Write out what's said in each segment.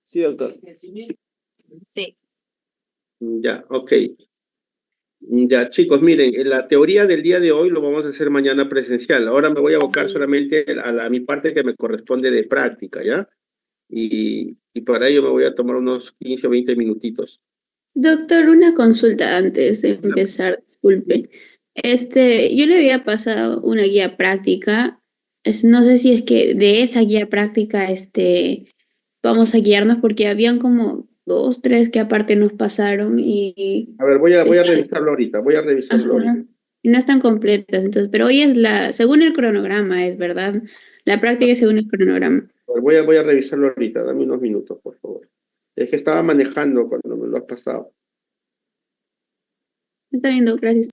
Sí, doctor. Sí. Ya, ok. Ya, chicos, miren, la teoría del día de hoy lo vamos a hacer mañana presencial. Ahora me voy a abocar solamente a mi parte que me corresponde de práctica, ¿ya? Y para ello me voy a tomar unos 15 o 20 minutitos. Doctor, una consulta antes de empezar, disculpe. Yo le había pasado una guía práctica. No sé si es que de esa guía práctica, vamos a guiarnos porque habían como dos, tres que aparte nos pasaron y A ver, voy a revisarlo ahorita, voy a revisarlo ahorita. ajá, y no están completas. Entonces, pero hoy es según el cronograma, es verdad. La práctica es según el cronograma. A ver, voy a revisarlo ahorita, dame unos minutos, por favor. Es que estaba manejando cuando me lo has pasado. Está viendo, gracias.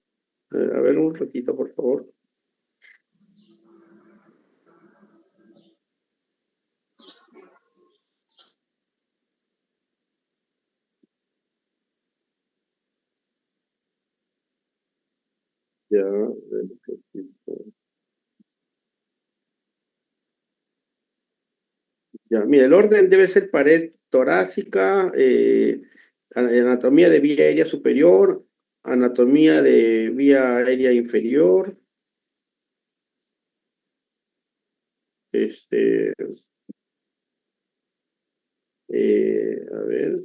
A ver, un ratito, por favor. Ya, a ver, un ratito. Ya, mira, el orden debe ser pared torácica, anatomía de vía aérea superior, anatomía de vía aérea inferior, este, a ver,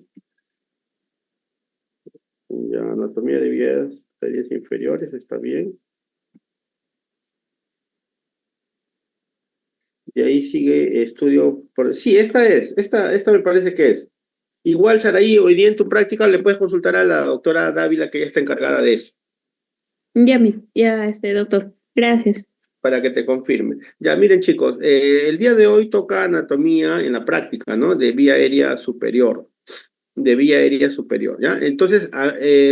ya, anatomía de vías aéreas inferiores, está bien. Y ahí sigue estudio sí, esta me parece que es. Igual, Saraí, hoy día en tu práctica le puedes consultar a la doctora Dávila, que ella está encargada de eso, Ya, doctor. Gracias. para que te confirme. Ya, miren, chicos, el día de hoy toca anatomía en la práctica, ¿no? De vía aérea superior, ¿ya? Entonces,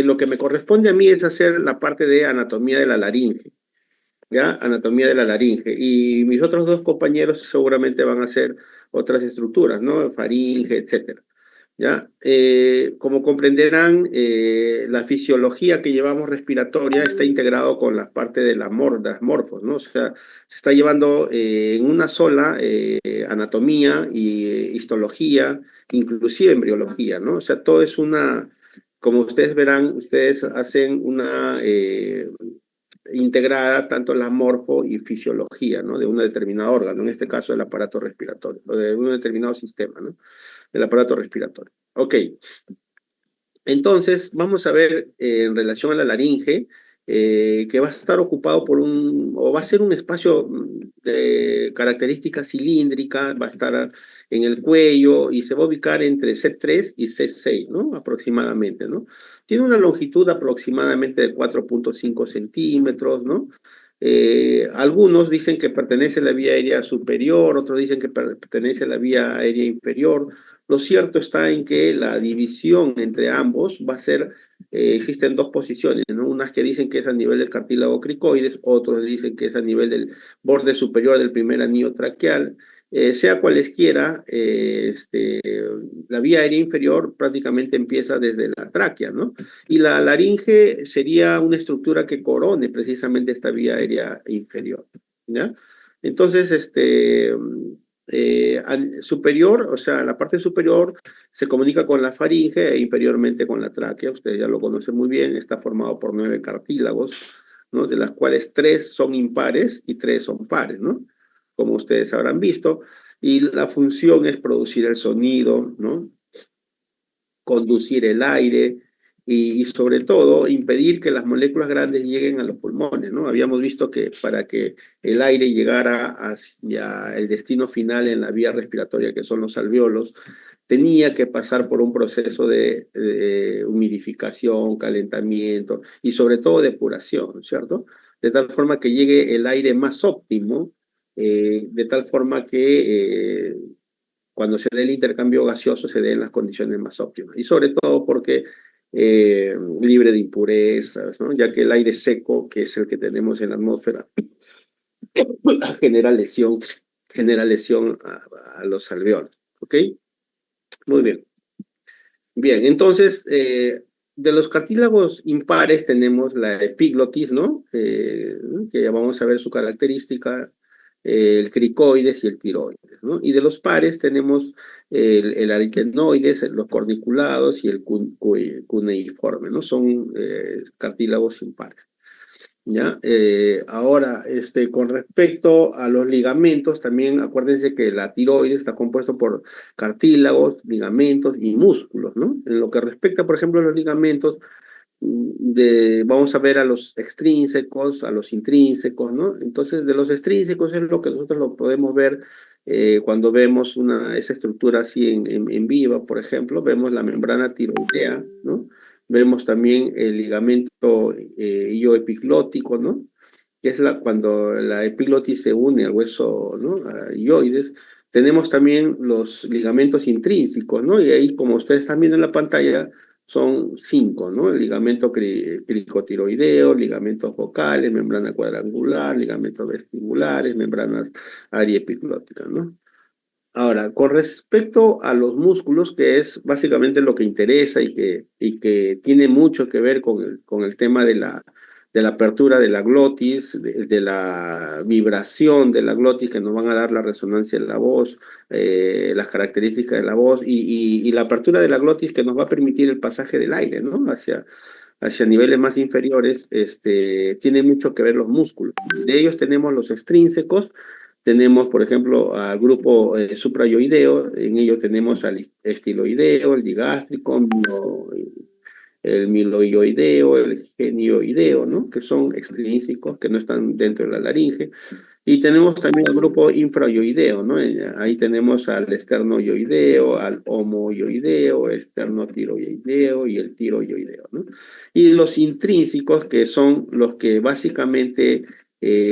lo que me corresponde a mí es hacer la parte de anatomía de la laringe, ¿ya? Anatomía de la laringe. Y mis otros dos compañeros seguramente van a hacer otras estructuras, ¿no? Faringe, etcétera. ¿Ya? Como comprenderán, la fisiología que llevamos respiratoria está integrado con la parte de las morfos, ¿no? O sea, se está llevando en una sola anatomía y histología, inclusive embriología, ¿no? O sea, todo es como ustedes verán, ustedes hacen una integrada tanto la morfo y fisiología, ¿no? De un determinado órgano, en este caso el aparato respiratorio, o de un determinado sistema, ¿no? Del aparato respiratorio. Ok, entonces vamos a ver en relación a la laringe, que va a estar ocupado o va a ser un espacio de característica cilíndrica, va a estar en el cuello y se va a ubicar entre C3 y C6, ¿no? Aproximadamente, ¿no? Tiene una longitud aproximadamente de 4.5 centímetros, ¿no? Algunos dicen que pertenece a la vía aérea superior, otros dicen que pertenece a la vía aérea inferior. Lo cierto está en que la división entre ambos va a ser, existen dos posiciones, ¿no? Unas que dicen que es a nivel del cartílago cricoides, otros dicen que es a nivel del borde superior del primer anillo traqueal. Sea cualesquiera, la vía aérea inferior prácticamente empieza desde la tráquea, ¿no? Y la laringe sería una estructura que corone precisamente esta vía aérea inferior, ¿ya? Entonces, superior, o sea, la parte superior se comunica con la faringe e inferiormente con la tráquea. Ustedes ya lo conocen muy bien, está formado por 9 cartílagos, ¿no? De las cuales 3 son impares y 3 son pares, ¿no? Como ustedes habrán visto. Y la función es producir el sonido, ¿no? Conducir el aire y sobre todo impedir que las moléculas grandes lleguen a los pulmones, ¿no? Habíamos visto que para que el aire llegara hacia el destino final en la vía respiratoria, que son los alvéolos, tenía que pasar por un proceso de humidificación, calentamiento y sobre todo depuración, ¿cierto? De tal forma que llegue el aire más óptimo, de tal forma que cuando se dé el intercambio gaseoso se dé en las condiciones más óptimas. Y sobre todo porque libre de impurezas, ¿no? Ya que el aire seco, que es el que tenemos en la atmósfera, genera lesión a los alveolos. ¿Ok? Muy bien. Bien, entonces, de los cartílagos impares tenemos la epiglotis, ¿no? Que ya vamos a ver su característica el cricoides y el tiroides, ¿no? Y de los pares tenemos el aritenoides, los corniculados y el cuneiforme, ¿no? Son cartílagos impares. ¿Ya? Ahora, con respecto a los ligamentos, también acuérdense que la tiroides está compuesto por cartílagos, ligamentos y músculos, ¿no? En lo que respecta, por ejemplo, a los ligamentos, vamos a ver a los extrínsecos, a los intrínsecos, ¿no? Entonces, de los extrínsecos es lo que nosotros lo podemos ver cuando vemos esa estructura así en viva, por ejemplo, vemos la membrana tiroidea, ¿no? Vemos también el ligamento ioepiclótico, ¿no? Que es cuando la epiglotis se une al hueso, ¿no? A ioides. Tenemos también los ligamentos intrínsecos, ¿no? Y ahí, como ustedes están viendo en la pantalla, son 5, ¿no? El ligamento cricotiroideo, ligamentos focales, membrana cuadrangular, ligamentos vestibulares, membranas ariepiglóticas, ¿no? Ahora, con respecto a los músculos, que es básicamente lo que interesa y que tiene mucho que ver con el tema de la apertura de la glotis, de la vibración de la glotis que nos van a dar la resonancia de la voz, las características de la voz y la apertura de la glotis que nos va a permitir el pasaje del aire, ¿no? Hacia niveles más inferiores, tiene mucho que ver los músculos. De ellos tenemos los extrínsecos. Tenemos, por ejemplo, al grupo suprayoideo, en ello tenemos al estiloideo, el digástrico, el miloioideo, el genioideo, ¿no? Que son extrínsecos, que no están dentro de la laringe. Y tenemos también el grupo infrayoideo, ¿no? Ahí tenemos al esternoyoideo, al homoyoideo, esternotiroideo y el tiroyoideo, ¿no? Y los intrínsecos, que son los que básicamente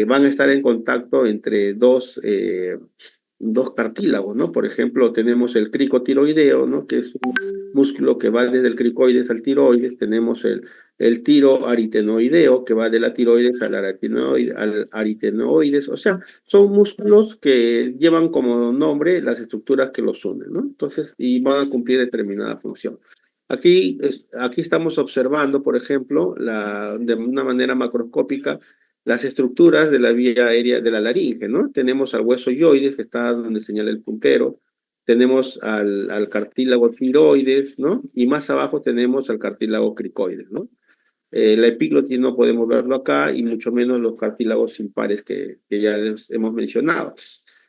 van a estar en contacto entre dos cartílagos, ¿no? Por ejemplo, tenemos el cricotiroideo, ¿no? Que es un músculo que va desde el cricoides al tiroides. Tenemos el tiroaritenoideo, que va de la tiroides al aritenoides. O sea, son músculos que llevan como nombre las estructuras que los unen, ¿no? Entonces, y van a cumplir determinada función. Aquí estamos observando, por ejemplo, de una manera macroscópica, las estructuras de la vía aérea de la laringe, ¿no? Tenemos al hueso yoides, que está donde señala el puntero, tenemos al cartílago tiroides, ¿no? Y más abajo tenemos al cartílago cricoides, ¿no? La epiglotis no podemos verlo acá, y mucho menos los cartílagos impares que ya les hemos mencionado.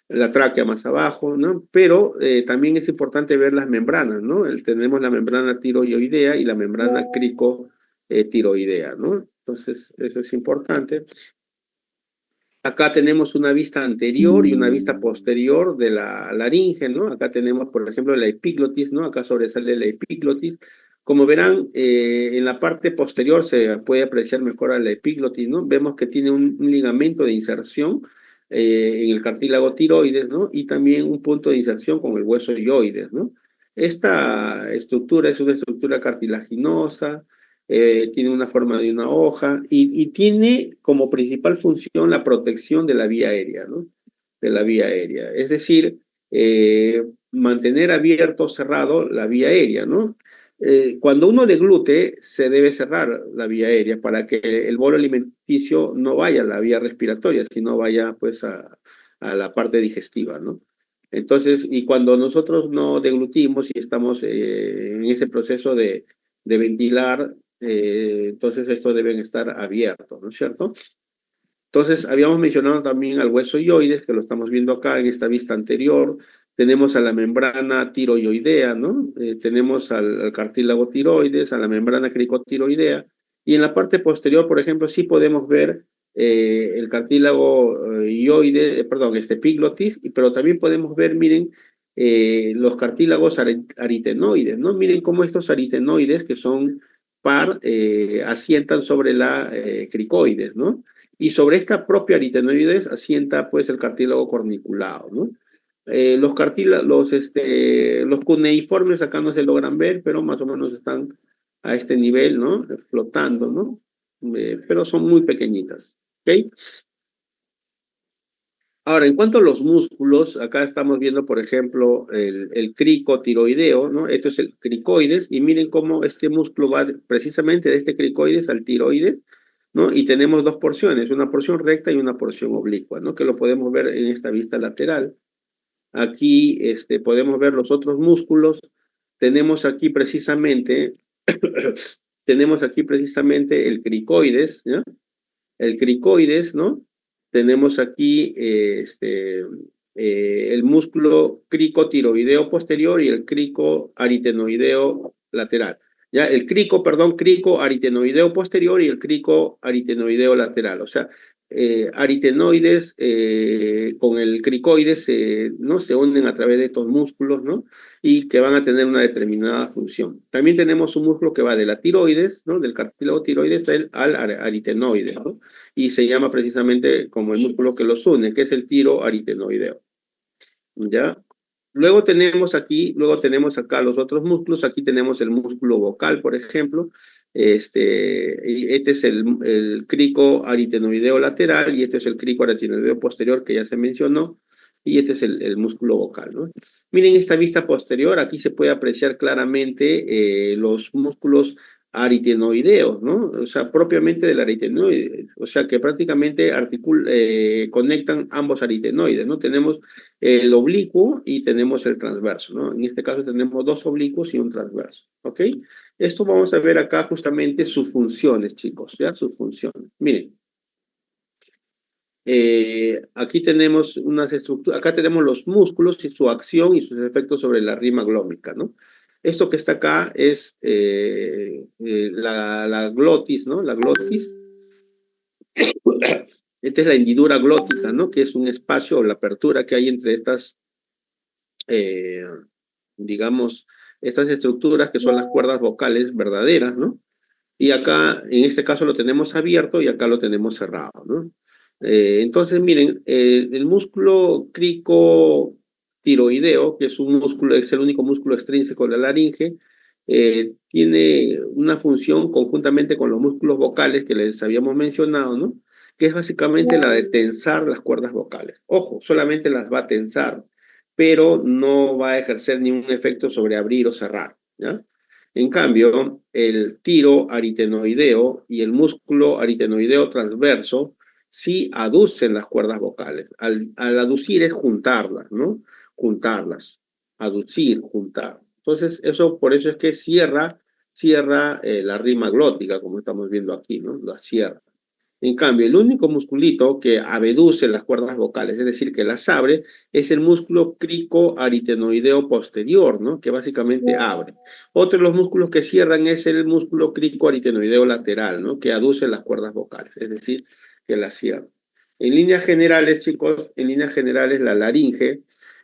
La tráquea más abajo, ¿no? Pero también es importante ver las membranas, ¿no? Tenemos la membrana tiroidea y la membrana cricotiroidea, ¿no? Entonces, eso es importante. Acá tenemos una vista anterior y una vista posterior de la laringe, ¿no? Acá tenemos, por ejemplo, la epiglotis, ¿no? Acá sobresale la epiglotis. Como verán, en la parte posterior se puede apreciar mejor a la epiglotis, ¿no? Vemos que tiene un ligamento de inserción en el cartílago tiroides, ¿no? Y también un punto de inserción con el hueso yoides, ¿no? Esta estructura es una estructura cartilaginosa, tiene una forma de una hoja y tiene como principal función la protección de la vía aérea, ¿no? De la vía aérea. Es decir, mantener abierto o cerrado la vía aérea, ¿no? Cuando uno deglute, se debe cerrar la vía aérea para que el bolo alimenticio no vaya a la vía respiratoria, sino vaya pues a la parte digestiva, ¿no? Entonces, y cuando nosotros no deglutimos y estamos en ese proceso de ventilar, entonces estos deben estar abiertos, ¿no es cierto? Entonces, habíamos mencionado también al hueso yoides, que lo estamos viendo acá en esta vista anterior. Tenemos a la membrana tiroidea, ¿no? Tenemos al cartílago tiroides, a la membrana cricotiroidea. Y en la parte posterior, por ejemplo, sí podemos ver el cartílago perdón, epiglotis, pero también podemos ver, miren, los cartílagos aritenoides, ¿no? Miren cómo estos aritenoides, que son par, asientan sobre la cricoides, ¿no? Y sobre esta propia aritenoides asienta pues el cartílago corniculado, ¿no? Los cuneiformes acá no se logran ver, pero más o menos están a este nivel, ¿no? Flotando, ¿no? Pero son muy pequeñitas, ¿ok? Ahora, en cuanto a los músculos, acá estamos viendo, por ejemplo, el cricotiroideo, ¿no? Esto es el cricoides, y miren cómo este músculo va precisamente de este cricoides al tiroides, ¿no? Y tenemos dos porciones, una porción recta y una porción oblicua, ¿no? Que lo podemos ver en esta vista lateral. Aquí podemos ver los otros músculos. Tenemos aquí precisamente, tenemos aquí precisamente el cricoides, ¿ya? El cricoides, ¿no? Tenemos aquí el músculo cricotiroideo posterior y el cricoaritenoideo lateral. Ya, el cricoaritenoideo posterior y el cricoaritenoideo lateral. O sea, aritenoides con el cricoides ¿no? Se unen a través de estos músculos, ¿no? Y que van a tener una determinada función. También tenemos un músculo que va de la tiroides, ¿no? Del cartílago tiroides al aritenoide, ¿no? Y se llama precisamente como el músculo que los une, que es el tiroaritenoideo. ¿Ya? Luego tenemos acá los otros músculos. Aquí tenemos el músculo vocal, por ejemplo. Este es el cricoaritenoideo lateral y este es el cricoaritenoideo posterior que ya se mencionó. Y este es el músculo vocal, ¿no? Miren esta vista posterior, aquí se puede apreciar claramente los músculos aritenoideos, ¿no? O sea, propiamente del aritenoide, o sea, que prácticamente conectan ambos aritenoides, ¿no? Tenemos el oblicuo y tenemos el transverso, ¿no? En este caso tenemos dos oblicuos y un transverso, ¿ok? Esto vamos a ver acá justamente sus funciones, chicos, ¿ya? Sus funciones. Miren, aquí tenemos unas estructuras, acá tenemos los músculos y su acción y sus efectos sobre la rima glómica, ¿no? Esto que está acá es la glotis, ¿no? La glotis. Esta es la hendidura glótica, ¿no? Que es un espacio o la apertura que hay entre estas, digamos, estas estructuras que son las cuerdas vocales verdaderas, ¿no? Y acá, en este caso, lo tenemos abierto y acá lo tenemos cerrado, ¿no? Entonces, miren, el músculo cricotiroideo, que es un músculo, es el único músculo extrínseco de la laringe, tiene una función conjuntamente con los músculos vocales que les habíamos mencionado, ¿no? Que es básicamente la de tensar las cuerdas vocales. Ojo, solamente las va a tensar, pero no va a ejercer ningún efecto sobre abrir o cerrar, ¿ya? En cambio, el tiroaritenoideo y el músculo aritenoideo transverso sí aducen las cuerdas vocales. Al aducir es juntarlas, ¿no? Juntarlas. Aducir, juntar. Entonces, por eso es que cierra la rima glótica, como estamos viendo aquí, ¿no? La cierra. En cambio, el único musculito que abduce las cuerdas vocales, es decir, que las abre, es el músculo cricoaritenoideo posterior, ¿no? Que básicamente abre. Otro de los músculos que cierran es el músculo cricoaritenoideo lateral, ¿no? Que aduce las cuerdas vocales, es decir, que las cierra. En líneas generales, chicos, en líneas generales, la laringe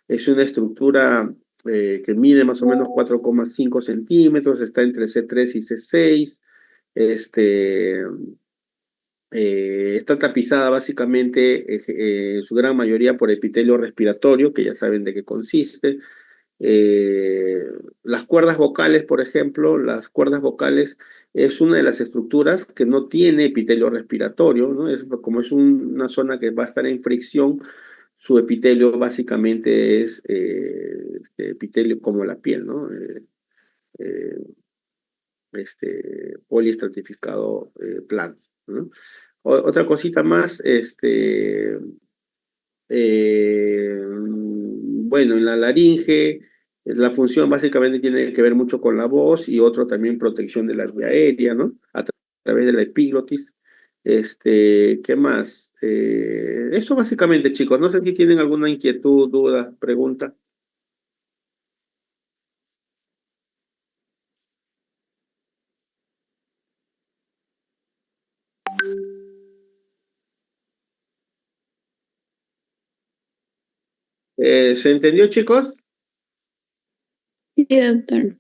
es una estructura que mide más o menos 4,5 centímetros, está entre C3 y C6, está tapizada básicamente en su gran mayoría por epitelio respiratorio, que ya saben de qué consiste. Las cuerdas vocales, por ejemplo, las cuerdas vocales es una de las estructuras que no tiene epitelio respiratorio, ¿no? Como es una zona que va a estar en fricción, su epitelio básicamente es epitelio como la piel, ¿no? Eh, poliestratificado plano, ¿no? Otra cosita más, bueno, en la laringe, la función básicamente tiene que ver mucho con la voz y otro también protección de la vía aérea, ¿no? Través de la epiglotis. ¿Qué más? Eso básicamente, chicos. No sé si tienen alguna inquietud, duda, pregunta. ¿Se entendió, chicos? Sí, doctor.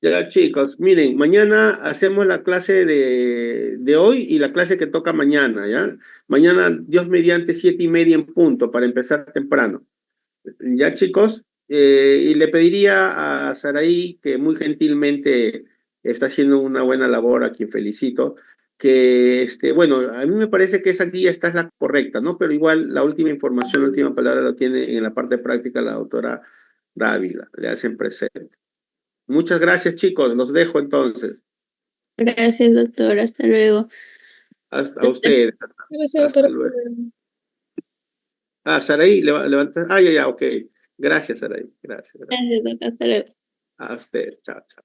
Ya, chicos, miren, mañana hacemos la clase de hoy y la clase que toca mañana, ¿ya? Mañana, Dios mediante, 7:30 en punto, para empezar temprano. Ya, chicos, y le pediría a Saraí, que muy gentilmente está haciendo una buena labor, a quien felicito, que, bueno, a mí me parece que esa guía esta es la correcta, ¿no? Pero igual la última información, la última palabra la tiene en la parte práctica la doctora Dávila, le hacen presente. Muchas gracias, chicos. Los dejo entonces. Gracias, doctor. Hasta luego. A ustedes. Gracias, Hasta doctora. luego. Saraí, levanta. Ya, ok. Gracias, Saraí. Gracias. Gracias, doctor. Hasta luego. A ustedes. Chao, chao.